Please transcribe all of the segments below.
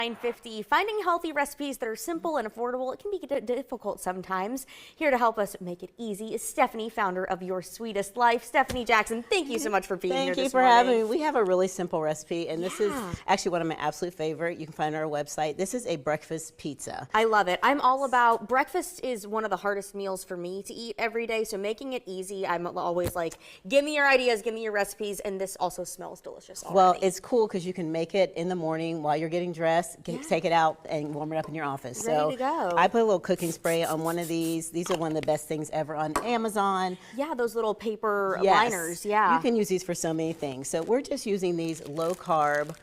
9:50. Finding healthy recipes that are simple and affordable, it can be difficult sometimes. Here to help us make it easy is Stephanie, founder of Your Sweetest Life. Stephanie Jackson, thank you so much for being here this morning. Thank you for having me. We have a really simple recipe, and this is actually one of my absolute favorite. You can find it on our website. This is a breakfast pizza. I love it. I'm all about breakfast. Is one of the hardest meals for me to eat every day, so making it easy, I'm always like, give me your ideas, give me your recipes, and this also smells delicious already. Well, it's cool because you can make it in the morning while you're getting dressed. Take it out and warm it up in your office. Ready to go. I put a little cooking spray on one of these. These are one of the best things ever on Amazon. Yeah, those little paper liners. Yeah. You can use these for so many things. So we're just using these low carb.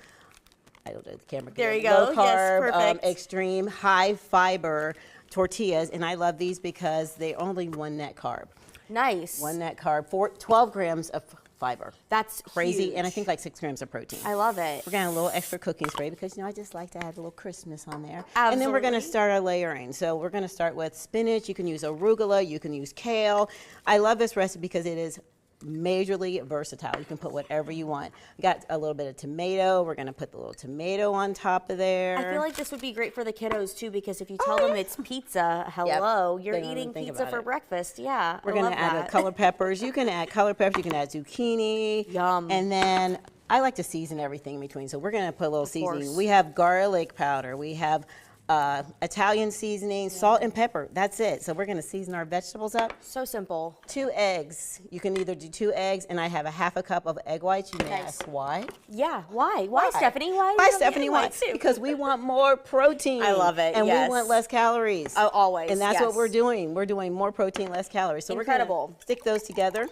I don't know the camera. There you go. Low carb, yes, perfect. Extreme high fiber tortillas, and I love these because they're only one net carb. Nice. One net carb, 12 grams of fiber. That's crazy, huge. and I think like 6 grams of protein. I love it. We're gonna add a little extra cooking spray because I just like to add a little crispness on there. Absolutely. And then we're gonna start our layering. So we're gonna start with spinach. You can use arugula. You can use kale. I love this recipe because it is majorly versatile. You can put whatever you want. We got a little bit of tomato. We're gonna put the little tomato on top of there. I feel like this would be great for the kiddos too, because if you tell them it's pizza, hello, you're eating pizza for breakfast. Yeah, we're gonna add color peppers. You can add color peppers. You can add zucchini. Yum. And then I like to season everything in between. So we're gonna put a little seasoning. We have garlic powder. We have Italian seasoning, salt and pepper. That's it. So we're going to season our vegetables up. So simple. 2 eggs. You can either do 2 eggs, and I have a ½ cup of egg whites. You may ask why. Yeah, why? Why, Stephanie? Why, Stephanie? Why? Because we want more protein. I love it. And we want less calories. Oh, always. And that's what we're doing. We're doing more protein, less calories. So we're going to stick those together.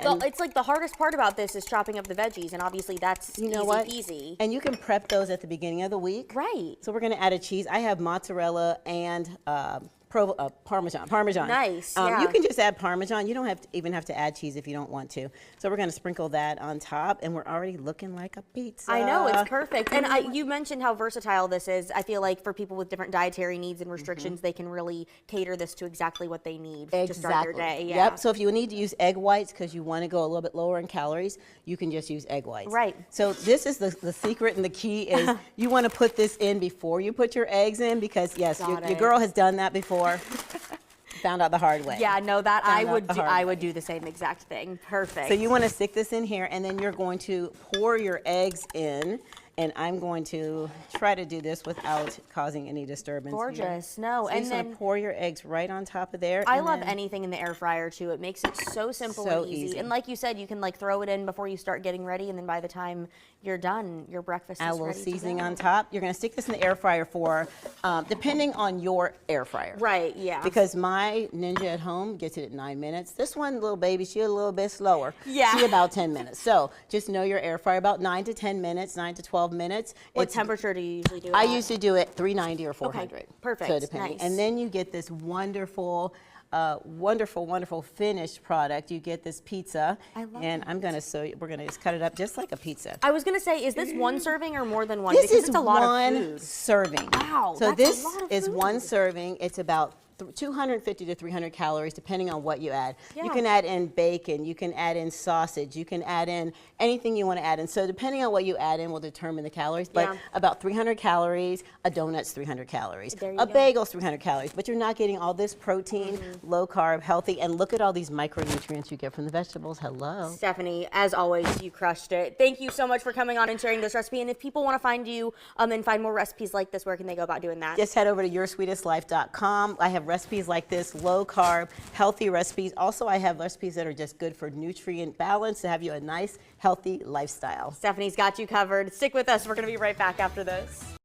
Well, it's like the hardest part about this is chopping up the veggies, and obviously that's easy peasy. And you can prep those at the beginning of the week. Right. So we're going to add a cheese. I have mozzarella and Parmesan. Nice. You can just add Parmesan. You don't even have to add cheese if you don't want to. So we're going to sprinkle that on top, and we're already looking like a pizza. I know, it's perfect. And you mentioned how versatile this is. I feel like for people with different dietary needs and restrictions, they can really cater this to exactly what they need to start their day. Yeah. Yep. So if you need to use egg whites because you want to go a little bit lower in calories, you can just use egg whites. Right. So this is the secret and the key is you want to put this in before you put your eggs in because yes, your girl has done that before. Found out the hard way. Yeah, no, that I would do the same exact thing. Perfect. So you want to stick this in here, and then you're going to pour your eggs in. And I'm going to try to do this without causing any disturbance. Gorgeous. Here. No, so and you then just pour your eggs right on top of there. I love anything in the air fryer too. It makes it so simple and easy. And like you said, you can like throw it in before you start getting ready, and then by the time you're done, your breakfast is ready. Add a little seasoning on top. You're going to stick this in the air fryer for, depending on your air fryer. Right. Yeah. Because my Ninja at home gets it at 9 minutes. This one, little baby, she's a little bit slower. Yeah. She about 10 minutes. So just know your air fryer about 9 to 10 minutes, 9 to 12 minutes. What temperature do you usually do it I at? usually do it 390 or 400. Okay, perfect. So depending. Nice. And then you get this wonderful, wonderful finished product. You get this pizza. I love and it. I'm going to we're going to just cut it up just like a pizza. I was going to say, is this one serving or more than one? This because is it's a lot one of food. serving. Wow, So that's this a lot of is food. one serving. It's about 250 to 300 calories depending on what you add. Yeah. You can add in bacon, you can add in sausage, you can add in anything you want to add in. So depending on what you add in will determine the calories, but about 300 calories, a donut's 300 calories, a bagel's 300 calories, but you're not getting all this protein, low carb, healthy, and look at all these micronutrients you get from the vegetables. Hello. Stephanie, as always, you crushed it. Thank you so much for coming on and sharing this recipe. And if people want to find you and find more recipes like this, where can they go about doing that? Just head over to yoursweetestlife.com. I have recipes like this, low carb, healthy recipes. Also, I have recipes that are just good for nutrient balance to have you a nice, healthy lifestyle. Stephanie's got you covered. Stick with us. We're going to be right back after this.